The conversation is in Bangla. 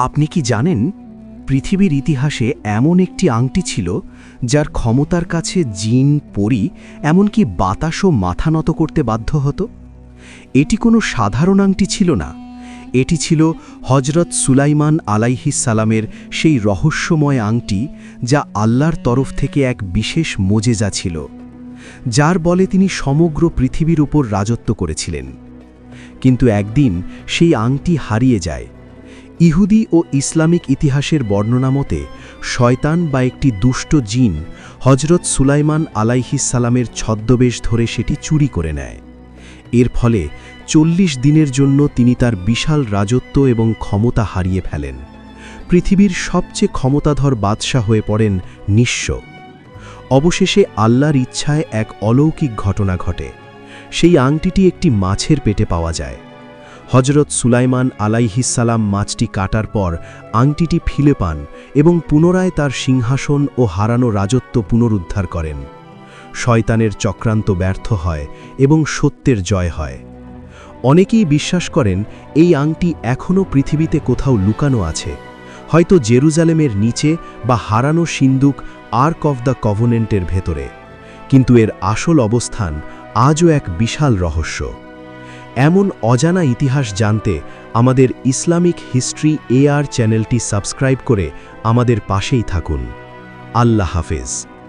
আপনি কি জানেন পৃথিবীর ইতিহাসে এমন একটি আংটি ছিল যার ক্ষমতার কাছে জিন, পরী, এমনকি বাতাসও মাথা নত করতে বাধ্য হতো? এটি কোনো সাধারণ আংটি ছিল না। এটি ছিল হজরত সুলাইমান আলাইহিস সালামের সেই রহস্যময় আংটি যা আল্লাহর তরফ থেকে এক বিশেষ মোজেজা ছিল, যার বলে তিনি সমগ্র পৃথিবীর উপর রাজত্ব করেছিলেন। কিন্তু একদিন সেই আংটি হারিয়ে যায়। ইহুদি ও ইসলামিক ইতিহাসের বর্ণনা মতে শয়তান বা একটি দুষ্ট জিন হজরত সুলাইমান আলাইহিস সালামের ছদ্মবেশ ধরে সেটি চুরি করে নেয়। এর ফলে ৪০ দিনের জন্য তিনি তার বিশাল রাজত্ব এবং ক্ষমতা হারিয়ে ফেলেন। পৃথিবীর সবচেয়ে ক্ষমতাধর বাদশাহ হয়ে পড়েন নিঃস্ব। অবশেষে আল্লাহর ইচ্ছায় এক অলৌকিক ঘটনা ঘটে। সেই আংটিটি একটি মাছের পেটে পাওয়া যায়। হজরত সুলাইমান আলাইহিস সালাম মাছটি কাটার পর আংটিটি ফিরে পান এবং পুনরায় তার সিংহাসন ও হারানো রাজত্ব পুনরুদ্ধার করেন। শয়তানের চক্রান্ত ব্যর্থ হয় এবং সত্যের জয় হয়। অনেকেই বিশ্বাস করেন এই আংটি এখনও পৃথিবীতে কোথাও লুকানো আছে, হয়তো জেরুজালেমের নিচে বা হারানো সিন্দুক আর্ক অফ দ্য কভনেন্টের ভেতরে। কিন্তু এর আসল অবস্থান আজও এক বিশাল রহস্য। এমন অজানা ইতিহাস জানতে আমাদের ইসলামিক হিস্ট্রি AR চ্যানেলটি সাবস্ক্রাইব করে আমাদের পাশেই থাকুন। আল্লাহ হাফেজ।